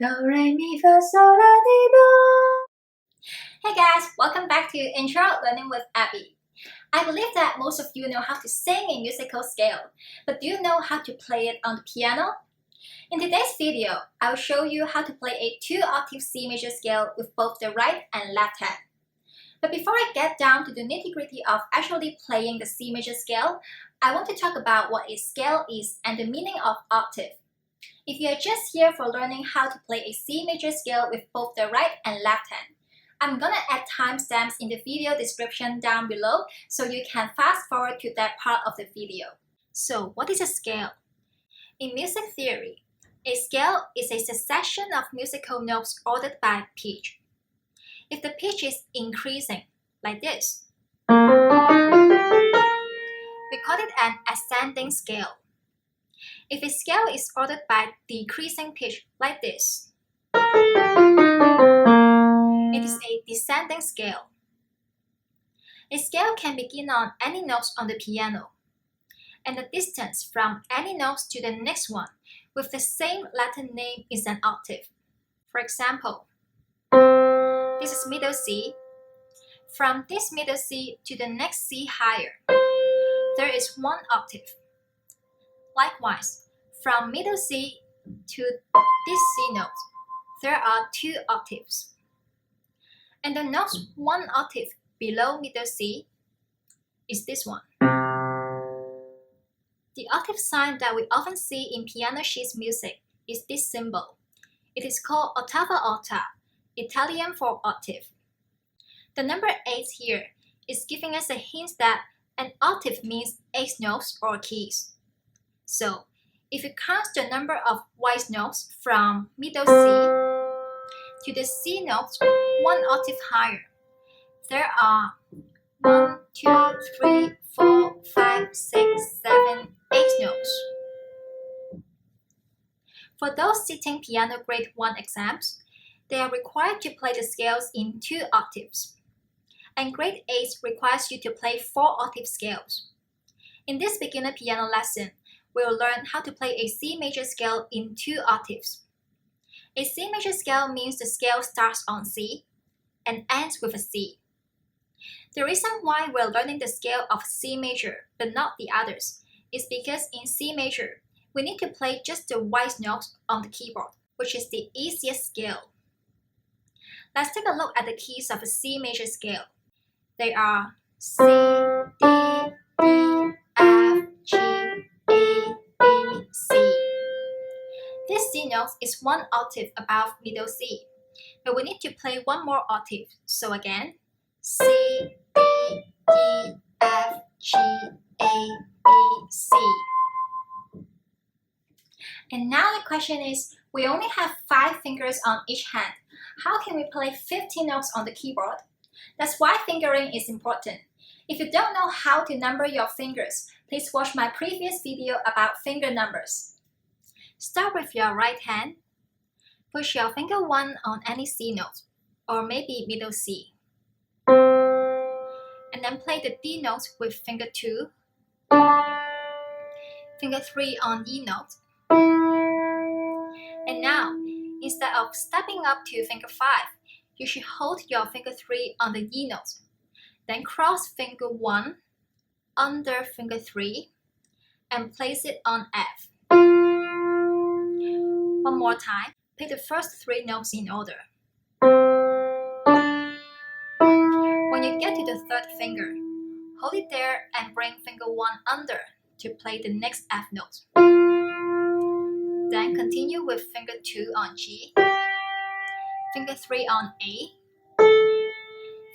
Do, re, mi, fa, sol, la, ti, do. Hey guys, welcome back to Intro Learning with Abby. I believe that most of you know how to sing a musical scale, but do you know how to play it on the piano? In today's video, I will show you how to play a 2-octave C major scale with both the right and left hand. But before I get down to the nitty-gritty of actually playing the C major scale, I want to talk about what a scale is and the meaning of octave. If you are just here for learning how to play a C major scale with both the right and left hand, I'm gonna add timestamps in the video description down below so you can fast forward to that part of the video. So what is a scale? In music theory, a scale is a succession of musical notes ordered by pitch. If the pitch is increasing, like this, we call it an ascending scale. If a scale is ordered by decreasing pitch, like this, it is a descending scale. A scale can begin on any notes on the piano, and the distance from any notes to the next one with the same Latin name is an octave. For example, this is middle C. From this middle C to the next C higher, there is 1 octave. Likewise, from middle C to this C note, there are 2 octaves. And the notes 1 octave below middle C is this one. The octave sign that we often see in piano sheet music is this symbol. It is called ottava alta, Italian for octave. The number 8 here is giving us a hint that an octave means 8 notes or keys. So, if you count the number of white notes from middle C to the C notes 1 octave higher, there are 1, 2, 3, 4, 5, 6, 7, 8 notes. For those sitting piano grade 1 exams, they are required to play the scales in 2 octaves. And grade 8 requires you to play 4 octave scales. In this beginner piano lesson, we will learn how to play a C major scale in 2 octaves. A C major scale means the scale starts on C and ends with a C. The reason why we're learning the scale of C major but not the others is because in C major, we need to play just the white notes on the keyboard, which is the easiest scale. Let's take a look at the keys of a C major scale. They are C, D, E, F, G, A, B, C. This C note is 1 octave above middle C, but we need to play 1 more octave. So again, C, D, E, F, G, A, B, C. And now the question is, we only have 5 fingers on each hand. How can we play 15 notes on the keyboard? That's why fingering is important. If you don't know how to number your fingers, please watch my previous video about finger numbers. Start with your right hand. Push your finger 1 on any C note, or maybe middle C. And then play the D note with finger 2, finger 3 on E note. And now, instead of stepping up to finger 5, you should hold your finger 3 on the E note. Then cross finger 1 under finger 3 and place it on F. One more time, play the first 3 notes in order. When you get to the 3rd finger, hold it there and bring finger 1 under to play the next F note. Then continue with finger 2 on G, finger 3 on A,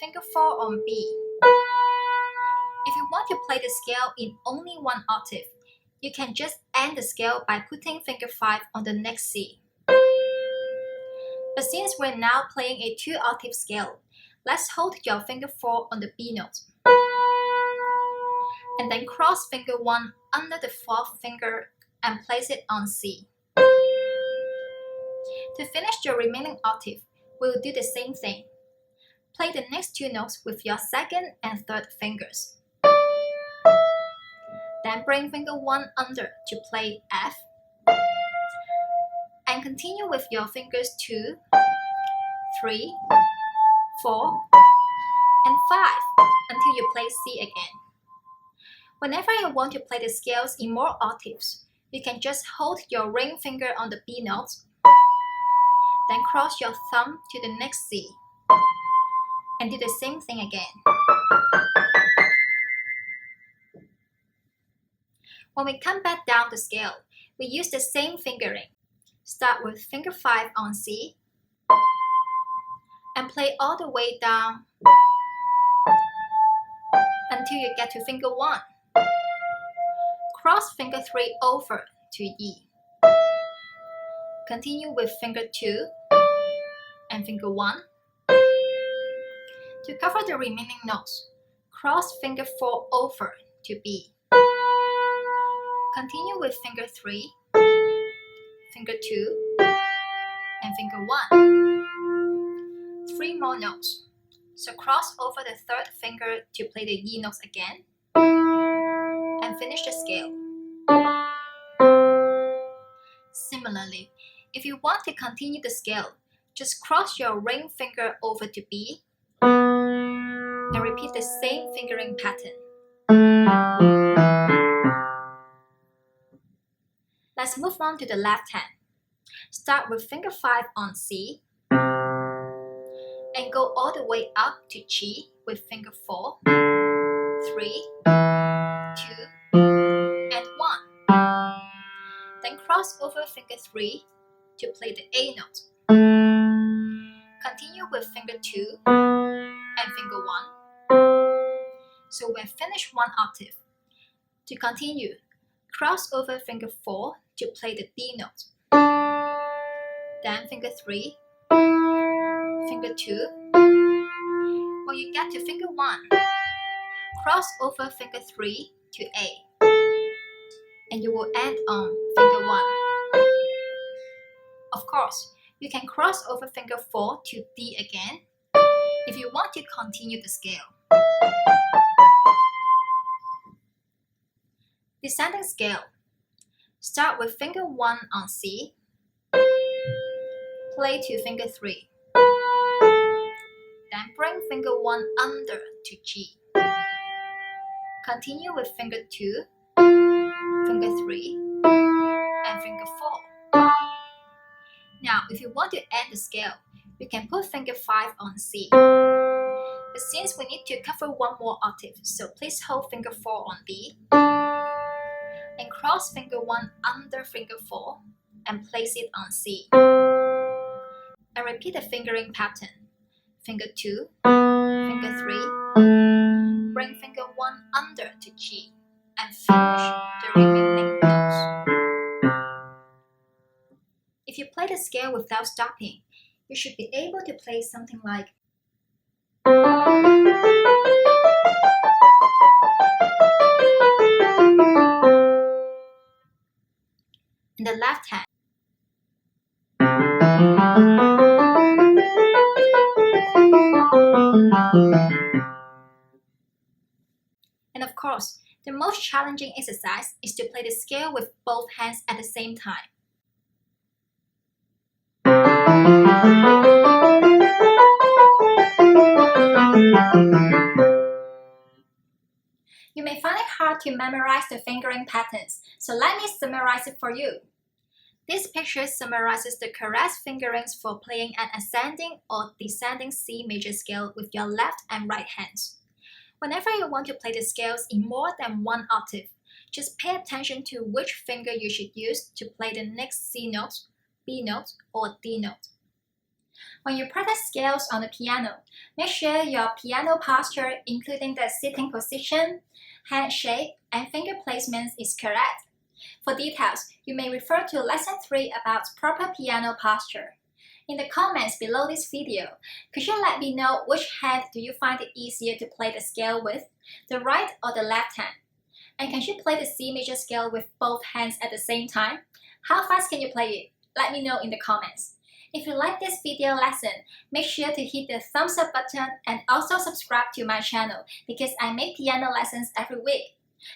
finger 4 on B. If you want to play the scale in only 1 octave, you can just end the scale by putting finger 5 on the next C. But since we're now playing a 2 octave scale, let's hold your finger 4 on the B note. And then cross finger 1 under the 4th finger and place it on C. To finish your remaining octave, we'll do the same thing. Play the next 2 notes with your 2nd and 3rd fingers. Then bring finger 1 under to play F. And continue with your fingers 2, 3, 4, and 5 until you play C again. Whenever you want to play the scales in more octaves, you can just hold your ring finger on the B note, then cross your thumb to the next C, and do the same thing again. When we come back down the scale, we use the same fingering. Start with finger 5 on C, and play all the way down until you get to finger 1. Cross finger 3 over to E. Continue with finger 2 and finger 1. To cover the remaining notes, cross finger 4 over to B. Continue with finger 3, finger 2, and finger 1. 3 more notes. So cross over the third finger to play the E notes again, and finish the scale. Similarly, if you want to continue the scale, just cross your ring finger over to B and repeat the same fingering pattern. Let's move on to the left hand. Start with finger 5 on C and go all the way up to G with finger 4, 3, 2, and 1. Then cross over finger 3 to play the A note. Continue with finger 2 and finger 1. So we've finished one octave. To continue, cross over finger 4 to play the D note. Then finger 3, finger 2. When you get to finger 1, cross over finger 3 to A, and you will end on finger 1. Of course, you can cross over finger 4 to D again if you want to continue the scale. Descending scale. Start with finger 1 on C, play to finger 3, then bring finger 1 under to G. Continue with finger 2, finger 3, and finger 4. Now, if you want to end the scale, you can put finger 5 on C. But since we need to cover one more octave, so please hold finger 4 on B, and cross finger 1 under finger 4 and place it on C. And repeat the fingering pattern. Finger 2, finger 3, bring finger 1 under to G, and finish the remaining notes. If you play the scale without stopping, you should be able to play something like in the left hand. And of course, the most challenging exercise is to play the scale with both hands at the same time. You may find it hard to memorize the fingering patterns, so let me summarize it for you. This picture summarizes the correct fingerings for playing an ascending or descending C major scale with your left and right hands. Whenever you want to play the scales in more than one octave, just pay attention to which finger you should use to play the next C note, B note, or D note. When you practice scales on the piano, make sure your piano posture, including the sitting position, hand shape, and finger placements is correct. For details, you may refer to Lesson 3 about proper piano posture. In the comments below this video, could you let me know which hand do you find it easier to play the scale with, the right or the left hand? And can you play the C major scale with both hands at the same time? How fast can you play it? Let me know in the comments. If you like this video lesson, make sure to hit the thumbs up button and also subscribe to my channel because I make piano lessons every week.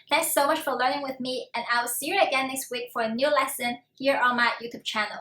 Thanks so much for learning with me, and I will see you again next week for a new lesson here on my YouTube channel.